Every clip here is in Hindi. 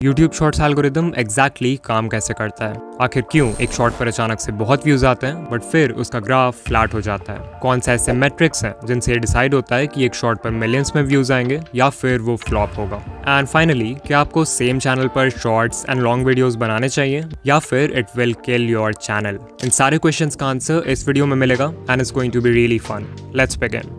YouTube शॉर्ट्स एल्गोरिदम एग्जैक्टली काम कैसे करता है? आखिर क्यों एक शॉर्ट पर अचानक से बहुत व्यूज आते हैं बट फिर उसका ग्राफ फ्लैट हो जाता है? कौन से ऐसे मेट्रिक्स हैं जिनसे ये डिसाइड होता है कि एक शॉर्ट पर मिलियंस में व्यूज आएंगे या फिर वो फ्लॉप होगा? एंड फाइनली, क्या आपको सेम चैनल पर शॉर्ट्स एंड लॉन्ग वीडियोस बनाने चाहिए या फिर it will kill your channel? इन सारे क्वेश्चंस का आंसर इस वीडियो में मिलेगा and it's going to be really fun. Let's begin.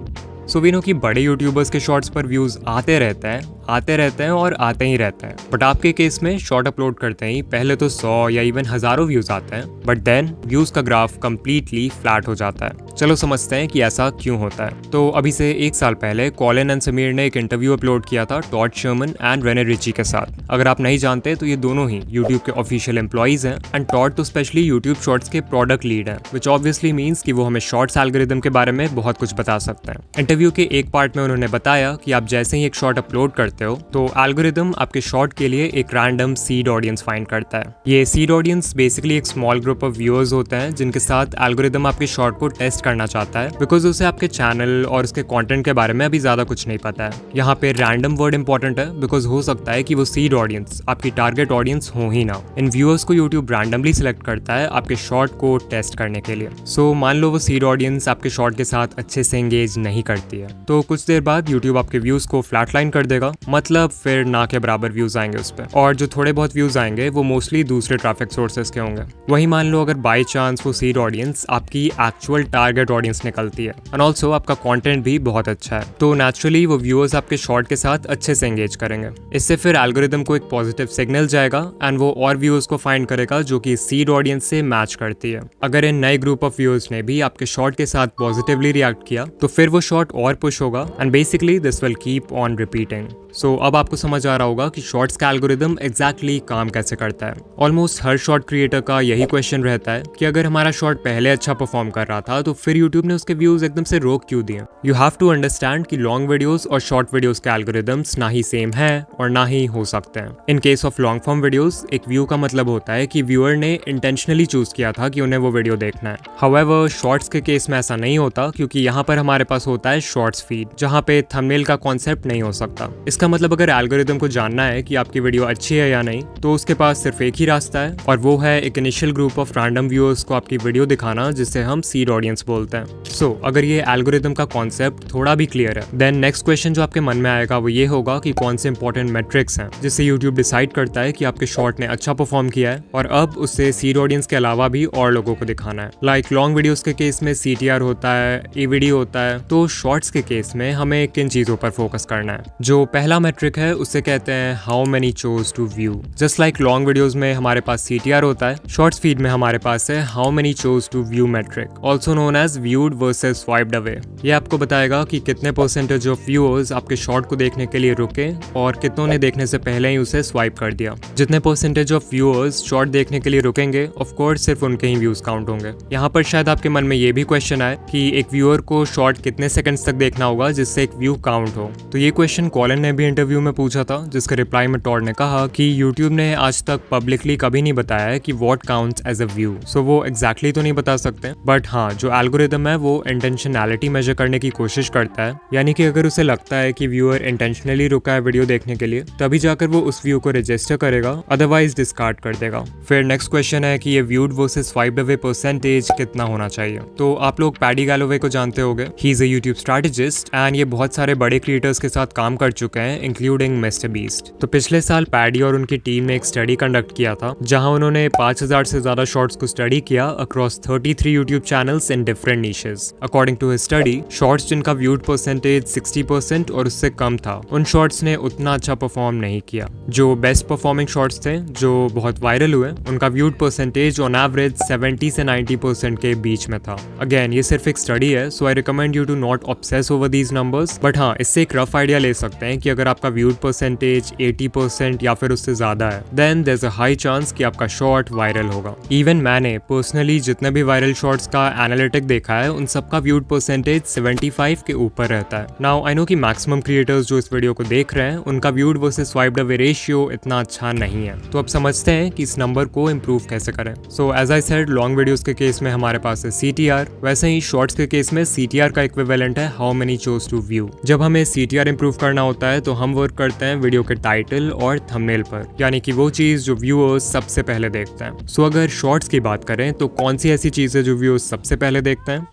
So we know कि बड़े यूट्यूबर्स के शॉर्ट्स पर व्यूज आते रहते हैं और आते ही रहते हैं। बट आपके केस में शॉर्ट अपलोड करते ही पहले तो 100 या इवन हजारों व्यूज आते हैं, बट देन व्यूज का ग्राफ कंप्लीटली फ्लैट हो जाता है। चलो समझते हैं कि ऐसा क्यों होता है। तो अभी से 1 साल पहले कॉलिन एंड समीर ने एक इंटरव्यू अपलोड किया था Todd Sherman and Rene Ritchie के साथ। अगर आप नहीं जानते तो ये दोनों ही यूट्यूब के ऑफिशियल एम्प्लॉइज हैं एंड टॉड तो स्पेशली यूट्यूब शॉर्ट्स के प्रोडक्ट लीड हैं, विच ऑब्वियसली मीन्स कि वो हमें शॉर्ट्स एल्गोरिदम के बारे में बहुत कुछ बता सकते हैं। इंटरव्यू के एक पार्ट में उन्होंने बताया कि आप जैसे ही एक शॉर्ट अपलोड करते हो तो एल्गोरिदम आपके शॉर्ट के लिए एक रैंडम सीड ऑडियंस फाइंड करता है। ये सीड ऑडियंस बेसिकली एक स्मॉल ग्रुप ऑफ व्यूअर्स होते हैं जिनके साथ एल्गोरिदम आपके शॉर्ट को टेस्ट करना चाहता है, बिकॉज उसे आपके चैनल और उसके कंटेंट के बारे में अभी ज्यादा कुछ नहीं पता है। यहाँ पे रैंडम वर्ड इंपॉर्टेंट है बिकॉज हो सकता है कि वो सीड ऑडियंस आपकी टारगेट ऑडियंस हो ही ना। इन व्यूअर्स को यूट्यूब रैंडमली सिलेक्ट करता है आपके शॉर्ट को टेस्ट करने के लिए। सो मान लो वो सीड ऑडियंस आपके शॉर्ट के साथ अच्छे से एंगेज नहीं करती है तो कुछ देर बाद यूट्यूब आपके व्यूज को फ्लैटलाइन कर देगा, मतलब फिर ना के बराबर व्यूज आएंगे उस पर। और जो थोड़े बहुत व्यूज आएंगे वो मोस्टली दूसरे ट्रैफिक सोर्सेस के होंगे। वही मान लो अगर बाय चांस वो सीड ऑडियंस आपकी एक्चुअल टारगेट ऑडियंस निकलती है एंड ऑल्सो आपका कंटेंट भी बहुत अच्छा है, तो नेचुरली वो व्यूअर्स आपके शॉर्ट के साथ अच्छे से एंगेज करेंगे। इससे फिर एल्गोरिदम को एक पॉजिटिव सिग्नल जाएगा एंड वो और व्यूअर्स को फाइंड करेगा जो कि सीड ऑडियंस से मैच करती है। अगर इन नए ग्रुप ऑफ व्यूअर्स ने भी आपके शॉर्ट के साथ पॉजिटिवली रिएक्ट किया तो फिर वो शॉर्ट और पुश होगा and basically this will keep on repeating. So अब आपको समझ आ रहा होगा कि शॉर्ट्स का एल्गोरिदम एग्जैक्टली काम कैसे करता है। ऑलमोस्ट हर शॉर्ट क्रिएटर का यही क्वेश्चन रहता है कि अगर हमारा शॉर्ट पहले अच्छा परफॉर्म कर रहा था तो फिर यूट्यूब ने उसके व्यूज एकदम से रोक क्यों दिए? यू हैव टू अंडरस्टैंड कि लॉन्ग वीडियोस और शॉर्ट वीडियोस के एल्गोरिदम्स ना ही सेम है और ना ही हो सकते हैं। In case of long form videos, एक व्यू का मतलब होता है कि व्यूअर ने इंटेंशनली चूज किया था कि उन्हें वो वीडियो देखना है। हाउएवर शॉर्ट्स के केस में ऐसा नहीं होता, क्योंकि यहाँ पर हमारे पास होता है शॉर्ट्स फीड, जहाँ पे थंबनेल का कॉन्सेप्ट नहीं हो सकता। इसका मतलब अगर एल्गोरिदम को जानना है कि आपकी वीडियो अच्छी है या नहीं तो उसके पास सिर्फ एक ही रास्ता है, और वो है एक initial group of random viewers को आपकी वीडियो दिखाना, जिसे हम सीड ऑडियंस बोलते हैं। सो अगर ये एल्गोरिदम का कॉन्सेप्ट थोड़ा भी क्लियर है, देन नेक्स्ट क्वेश्चन जो आपके मन में आएगा वो ये होगा कि कौन से इंपॉर्टेंट मेट्रिक्स हैं जिससे यूट्यूब डिसाइड करता है कि आपके शॉर्ट ने अच्छा परफॉर्म किया है और अब उससे सीड ऑडियंस के अलावा भी और लोगों को दिखाना है। लाइक लॉन्ग वीडियोस के केस में CTR होता है, AVD होता है, तो शॉर्ट्स के केस में हमें किन चीजों पर फोकस करना है? जो पहला मेट्रिक है उसे कहते हैं how many chose to view. Just like long videos में हमारे पास CTR होता है, शॉर्ट्स फीड में हमारे पास है how many chose to view metric, also known as viewed versus swiped away. ये आपको बताएगा कि कितने परसेंटेज ऑफ व्यूअर्स आपके शॉर्ट को देखने के लिए रुके और कितनों ने देखने से पहले ही उसे स्वाइप कर दिया। जितने परसेंटेज ऑफ व्यूअर्स शॉर्ट देखने के लिए रुकेंगे, ऑफ कोर्स सिर्फ उनके ही व्यूज काउंट होंगे। यहाँ पर शायद आपके मन में ये भी क्वेश्चन आए कि एक व्यूअर को शॉर्ट कितने सेकंड्स तक देखना होगा जिससे एक व्यू काउंट हो। तो ये क्वेश्चन कॉलिन ने भी इंटरव्यू में पूछा था, जिसके रिप्लाई में टॉड ने कहा कि यूट्यूब ने आज तक पब्लिकली कभी नहीं बताया है कि what counts as a view. So वो एग्जैक्टली तो नहीं बता सकते, बट हाँ, जो एल्गोरिदम है वो इंटेंशनैलिटी मेजर करने की कोशिश करता है। यानी कि अगर उसे लगता है कि व्यूअर इंटेंशनली रुका है वीडियो देखने के लिए, तभी जाकर वो उस व्यू को रजिस्टर करेगा, अदरवाइज डिस्कार्ड कर देगा। फिर नेक्स्ट क्वेश्चन है कि ये viewed versus swiped away percentage कितना होना चाहिए। तो आप लोग पैडी गैलोवे को जानते होंगे, he is a YouTube strategist and ये बहुत सारे बड़े क्रिएटर्स के साथ काम कर चुके हैं, इंक्लूडिंग मिस्टर बीस्ट। तो पिछले साल पैडी और उनकी टीम ने एक स्टडी कंडक्ट किया था, जहां उन्होंने 5000 से ज्यादा शॉर्ट्स को स्टडी किया across 33 YouTube channels in different niches. According to his study, shorts जिनका व्यूड परसेंटेज 60% और उससे कम था, उन शॉर्ट्स ने उतना अच्छा परफॉर्म नहीं किया। जो बेस्ट परफॉर्मिंग शॉर्ट्स थे, जो बहुत वायरल हुए, उनका व्यूड परसेंटेज ऑन एवरेज 70 से 90% के बीच में था। अगेन ये सिर्फ एक स्टडी है, so I recommend you to not obsess over these numbers, but हाँ, इससे एक रफ आइडिया ले सकते हैं कि अगर आपका व्यूड परसेंटेज 80% या फिर उससे ज्यादा है, then there is a high chance कि आपका शॉर्ट वायरल होगा। इवन मैंने पर्सनली जितने भी वायरल शॉर्ट्स का एनालिटिक देखा है, उन सबका व्यूड परसेंटेज 75 के ऊपर रहता है। नाउ आई नो कि मैक्सिमम क्रिएटर्स जो इस वीडियो को देख रहे हैं, उनका viewed versus swiped away ratio इतना अच्छा नहीं है, तो अब समझते हैं कि इस नंबर को इंप्रूव कैसे करें। So as I said, long videos के केस में हमारे पास है CTR, वैसे ही शॉर्ट्स के केस में CTR का इक्विवेलेंट है how many chose to view. जब हमें CTR इंप्रूव करना होता है तो हम वर्क करते हैं वीडियो के टाइटल और थंबनेल पर, यानी कि वो चीज़ जो व्यूअर्स सबसे पहले देखते हैं। सो अगर शॉर्ट्स की बात करें तो कौन सी ऐसी चीज़ है जो व्यूअर्स सबसे पहले देखते हैं?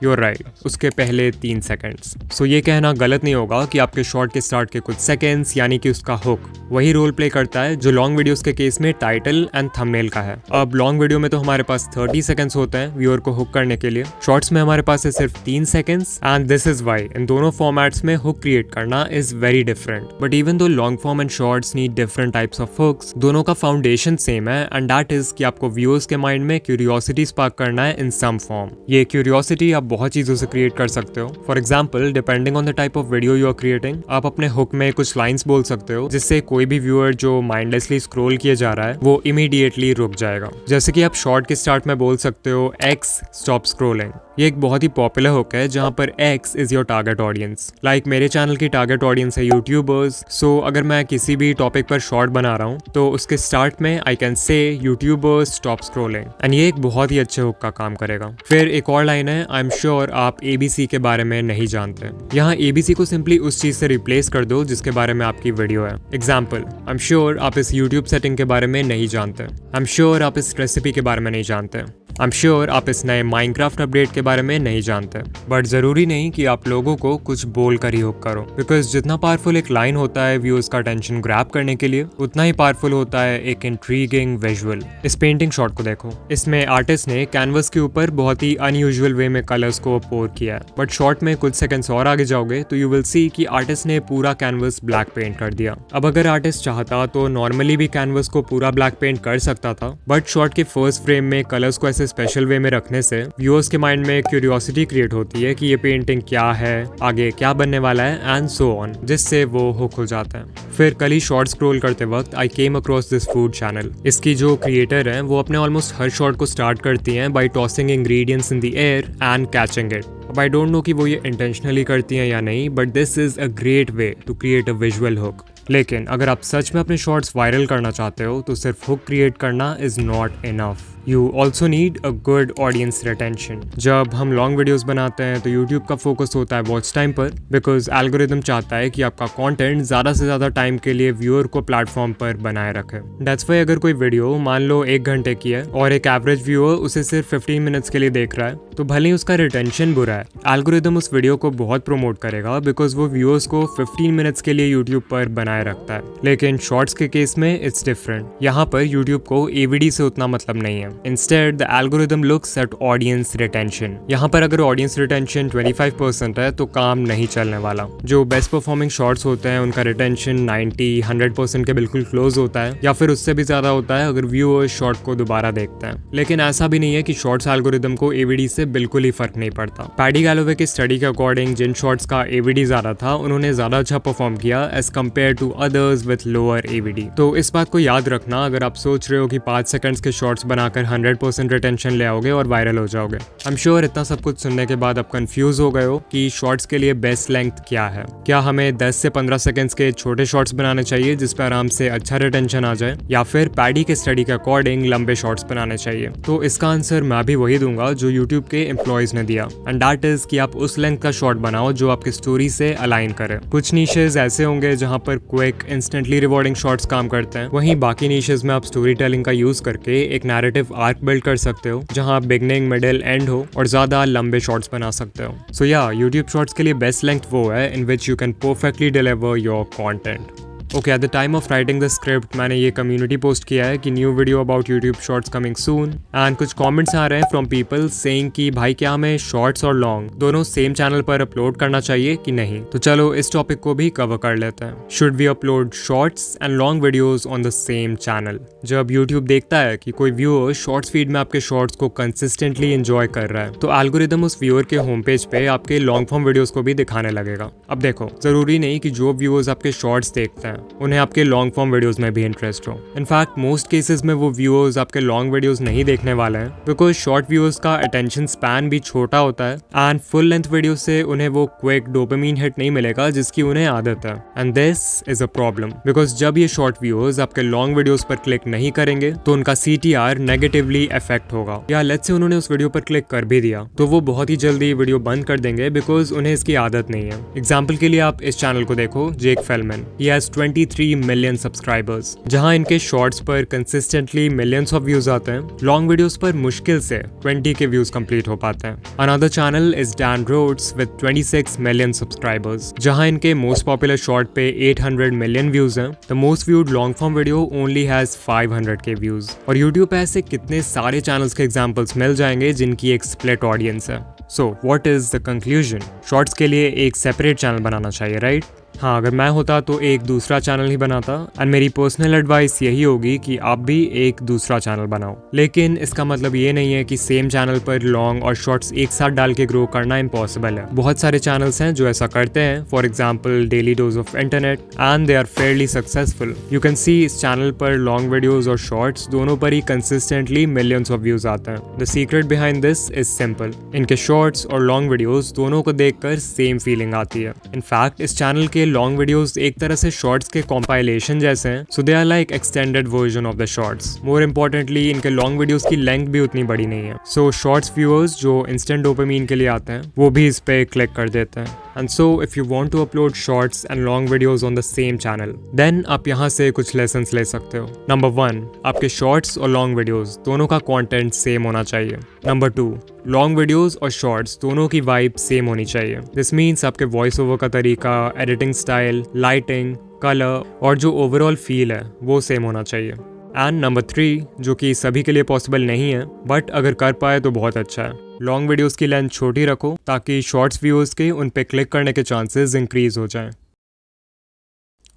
You're right, उसके पहले 3 सेकंड्स। सो ये कहना गलत नहीं होगा कि आपके शॉर्ट के स्टार्ट के कुछ सेकंड्स यानी कि उसका हुक वही रोल प्ले करता है जो लॉन्ग वीडियोस के केस में टाइटल एंड थंबनेल का है। अब लॉन्ग वीडियो में तो हमारे पास 30 सेकंड्स होते हैं व्यूअर को हुक करने के लिए, शॉर्ट्स में हमारे पास है सिर्फ 3 seconds and this is why इन दोनों फॉर्मेट्स में हुक क्रिएट करना is very different. But even though long form and shorts need different types of hooks, दोनों का फाउंडेशन सेम है एंड दैट इज कि आपको व्यूअर्स के माइंड में क्यूरियोसिटी स्पार्क करना है इन सम फॉर्म। ये क्यूरियोसिटी आप बहुत चीजों से क्रिएट कर सकते हो। For example, depending on the type of video you are creating, आप अपने हुक में कुछ लाइंस बोल सकते हो जिससे कोई भी व्यूअर जो माइंडलेसली स्क्रॉल किए जा रहा है वो इमीडिएटली रुक जाएगा। जैसे कि आप शॉर्ट के स्टार्ट में बोल सकते हो एक्स स्टॉप स्क्रॉलिंग। ये एक बहुत ही पॉपुलर हुक है जहां पर X is your target audience. Like मेरे चैनल की टारगेट ऑडियंस है यूट्यूबर्स, सो अगर मैं किसी भी टॉपिक पर शॉर्ट बना रहा हूं तो उसके स्टार्ट में I can say YouTubers stop scrolling and ये एक बहुत ही अच्छे हुक का काम करेगा। फिर एक और लाइन है, आई एम श्योर आप ABC के बारे में नहीं जानते। यहाँ ABC को सिंपली उस चीज से रिप्लेस कर दो जिसके बारे में आपकी वीडियो है। एग्जाम्पल, आई एम श्योर आप इस यूट्यूब सेटिंग के बारे में नहीं जानते। आई एम श्योर आप इस रेसिपी के बारे में नहीं जानते। आई एम श्योर आप इस नए माइनक्राफ्ट अपडेट के बारे में नहीं जानते। बट जरूरी नहीं कि आप लोगों को कुछ बोल कर ही हुक करो, बिकॉज जितना पावरफुल एक लाइन होता है व्यूअर्स का अटेंशन ग्रैब करने के लिए, उतना ही पावरफुल होता है एक इंट्रीगिंग विजुअल। इस पेंटिंग शॉट को देखो, इसमें आर्टिस्ट ने कैनवस के ऊपर बहुत ही अनयूजुअल वे में कलर्स को पोर किया है। बट शॉट में कुछ सेकंड्स और आगे जाओगे तो यू विल सी कि आर्टिस्ट ने पूरा कैनवस ब्लैक पेंट कर दिया। अब अगर आर्टिस्ट चाहता तो नॉर्मली भी कैनवस को पूरा ब्लैक पेंट कर सकता था, बट शॉट के फर्स्ट फ्रेम में कलर्स को ऐसे स्पेशल वे में रखने से व्यूअर्स के माइंड में क्यूरियोसिटी क्रिएट होती है कि ये पेंटिंग क्या है, आगे क्या बनने वाला है एंड सो ऑन, जिससे वो हुक हो जाता है। फिर कल ही शॉर्ट स्क्रॉल करते वक्त I came across this food channel. इसकी जो क्रिएटर है वो अपने ऑलमोस्ट हर शॉट को स्टार्ट करती हैं by tossing ingredients in the air and catching it. अब आई डोंट नो कि वो ये इंटेंशनली करती हैं या नहीं, but this is a great way to create a visual hook. लेकिन अगर आप सच में अपने शॉर्ट्स वायरल करना चाहते हो तो सिर्फ हुक क्रिएट करना is not enough. You also need a good audience retention. जब हम लॉन्ग वीडियोस बनाते हैं तो यूट्यूब का फोकस होता है वॉच टाइम पर, बिकॉज एल्गोरिदम चाहता है कि आपका कंटेंट ज़्यादा से ज़्यादा टाइम के लिए व्यूअर को प्लेटफॉर्म पर बनाए रखे। दैट्स वाई अगर कोई वीडियो मान लो 1 घंटे की है और एक एवरेज व्यूअर उसे सिर्फ 15 मिनट्स के लिए देख रहा है, तो भले ही उसका रिटेंशन बुरा है, एल्गोरिदम उस वीडियो को बहुत प्रमोट करेगा बिकॉज वो व्यूअर्स को 15 मिनट्स के लिए यूट्यूब पर बनाए रखता है। लेकिन शॉर्ट्स के केस में इट्स डिफरेंट। यहाँ पर यूट्यूब को AVD से उतना मतलब नहीं है। Instead the algorithm looks at audience retention. यहाँ पर अगर ऑडियंस रिटेंशन 25% है तो काम नहीं चलने वाला। जो बेस्ट परफॉर्मिंग शॉर्ट्स होते हैं उनका रिटेंशन 90-100% के बिल्कुल क्लोज होता है, या फिर उससे भी ज्यादा होता है अगर व्यूअर्स शॉर्ट को दोबारा देखते हैं। लेकिन ऐसा भी नहीं है कि शॉर्ट्स एल्गोरिदम को AVD से बिल्कुल ही फर्क नहीं पड़ता। पैडी गैलोवे की स्टडी के अकॉर्डिंग जिन शॉर्ट्स का AVD ज्यादा था उन्होंने ज्यादा अच्छा परफॉर्म किया as compared to others with lower AVD। तो इस बात को याद रखना अगर आप सोच रहे हो कि 5 सेकंड्स के शॉर्ट्स बनाकर 100% रिटेंशन ले आओगे और वायरल हो जाओगे। आई एम श्योर इतना सब कुछ सुनने के बाद आप कंफ्यूज हो गए हो कि शॉर्ट्स के लिए बेस्ट लेंथ क्या है। क्या हमें 10 से 15 सेकंड्स के छोटे शॉर्ट्स बनाने चाहिए जिस पर आराम से अच्छा रिटेंशन आ जाए, या फिर पैडी के स्टडी के अकॉर्डिंग लंबे शॉर्ट्स बनाने चाहिए? तो इसका आंसर मैं भी वही दूंगा जो यूट्यूब के एम्प्लॉयज ने दिया, एंड दैट इज कि आप उस लेंथ का शॉर्ट बनाओ जो आपकी स्टोरी से अलाइन करे। कुछ नीशेस ऐसे होंगे जहां पर क्विक इंस्टेंटली रिवॉर्डिंग शॉर्ट्स काम करते हैं, वहीं बाकी नीशेस में आप स्टोरी टेलिंग का यूज करके एक नैरेटिव आर्क बिल्ड कर सकते हो जहां बिगनिंग, मिडिल, एंड हो और ज्यादा लंबे शॉर्ट्स बना सकते हो। सो या यूट्यूब शॉर्ट्स के लिए बेस्ट लेंथ वो है in which you can perfectly deliver your content. Okay, at the time of writing the script मैंने ये कम्युनिटी पोस्ट किया है कि new video about YouTube shorts coming soon, and कुछ कमेंट्स आ रहे हैं फ्रॉम पीपल सेइंग कि भाई क्या हमें शॉर्ट्स और लॉन्ग दोनों सेम चैनल पर अपलोड करना चाहिए कि नहीं। तो चलो इस टॉपिक को भी कवर कर लेते हैं। Should we upload shorts and long videos on the same channel? जब यूट्यूब देखता है कि कोई व्यूअर शॉर्ट्स फीड में आपके शॉर्ट्स को कंसिस्टेंटली एंजॉय कर रहा है, तो एल्गोरिदम उस व्यूअर के होम पेज पे आपके लॉन्ग फॉर्म वीडियोस को भी दिखाने लगेगा। अब देखो, जरूरी नहीं कि जो व्यूअर्स आपके शॉर्ट्स देखते हैं हैं उन्हें आपके लॉन्ग फॉर्म वीडियोस में भी इंटरेस्ट हो। इनफैक्ट मोस्ट केसेस में वो व्यूअर्स आपके लॉन्ग वीडियोस नहीं देखने वाले हैं बिकॉज शॉर्ट व्यूअर्स का अटेंशन स्पैन भी छोटा होता है एंड फुल लेंथ वीडियो से उन्हें वो क्विक डोपामिन हिट नहीं मिलेगा जिसकी उन्हें आदत है। And this is a problem because जब ये शॉर्ट व्यूअर्स आपके लॉन्ग वीडियोस पर क्लिक नहीं करेंगे तो उनका CTR नेगेटिवली अफेक्ट होगा, या लेट्स से उन्होंने उस वीडियो पर क्लिक कर भी दिया तो वो बहुत ही जल्दी वीडियो बंद कर देंगे बिकॉज उन्हें इसकी आदत नहीं है। एग्जाम्पल के लिए आप इस चैनल को देखो, Jake Fellman, he has 23 million subscribers, जहां इनके शॉर्ट्स पर कंसिस्टेंटली मिलियंस ऑफ व्यूज आते हैं, लॉन्ग वीडियोस पर मुश्किल से 20 के व्यूज कंप्लीट हो पाते हैं। Another channel is Dan Rhodes with 26 million subscribers, जहां इनके मोस्ट पॉपुलर शॉर्ट पे 800 मिलियन व्यूज हैं। The most viewed long form video only has 500 K views. और यूट्यूब पे ऐसे कितने सारे चैनल्स के एग्जांपल्स मिल जाएंगे जिनकी एक स्प्लिट ऑडियंस है। So what is the conclusion? Shorts के लिए एक सेपरेट चैनल बनाना चाहिए, राइट? हाँ, अगर मैं होता तो एक दूसरा चैनल ही बनाता एंड मेरी पर्सनल एडवाइस यही होगी कि आप भी एक दूसरा चैनल बनाओ। लेकिन इसका मतलब ये नहीं है कि सेम चैनल पर लॉन्ग और शॉर्ट्स एक साथ डाल के ग्रो करना इम्पॉसिबल है। बहुत सारे चैनल्स हैं जो ऐसा करते हैं, for example Daily Dose of Internet, and they are fairly successful. You can see इस चैनल पर लॉन्ग वीडियोज और शॉर्ट्स दोनों पर ही कंसिस्टेंटली मिलियंस ऑफ व्यूज आते हैं। The secret behind this is simple, इनके शॉर्ट्स और लॉन्ग वीडियोज दोनों को देखकर सेम फीलिंग आती है। इनफैक्ट इस चैनल के लॉन्ग वीडियोस एक तरह से शॉर्ट्स के कॉम्पाइलेशन जैसे हैं, so they are like extended version of the shorts. More importantly इनके लॉन्ग वीडियोस की लेंथ भी उतनी बड़ी नहीं है, सो शॉर्ट्स व्यूअर्स जो इंस्टेंट डोपामिन के लिए आते हैं वो भी इस पे क्लिक कर देते हैं। And so if you want to upload shorts and long videos on the same channel, then आप यहाँ से कुछ लेसन्स ले सकते हो। नंबर 1, आपके शॉर्ट्स और लॉन्ग वीडियोस दोनों का कंटेंट सेम होना चाहिए। नंबर 2, लॉन्ग वीडियोस और शॉर्ट्स दोनों की वाइब सेम होनी चाहिए। दिस मीन्स आपके वॉइस ओवर का तरीका, एडिटिंग स्टाइल, लाइटिंग, कलर और जो ओवरऑल फील है वो सेम होना चाहिए। एंड नंबर 3, जो कि सभी के लिए पॉसिबल नहीं है बट अगर कर पाए तो बहुत अच्छा है, लॉन्ग वीडियोस की लेंथ छोटी रखो ताकि शॉर्ट्स व्यूअर्स के उन पे क्लिक करने के चांसेस इंक्रीज हो जाएं।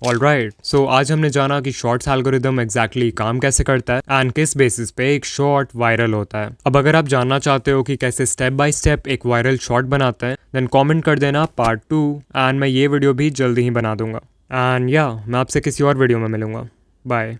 ऑलराइट, सो आज हमने जाना कि शॉर्ट्स एल्गोरिदम एग्जैक्टली काम कैसे करता है एंड किस बेसिस पे एक शॉर्ट वायरल होता है। अब अगर आप जानना चाहते हो कि कैसे स्टेप बाय स्टेप एक वायरल शॉर्ट बनाते हैं, देन कमेंट कर देना पार्ट 2 एंड मैं ये वीडियो भी जल्दी ही बना दूंगा। एंड या मैं आपसे किसी और वीडियो में मिलूंगा। बाय।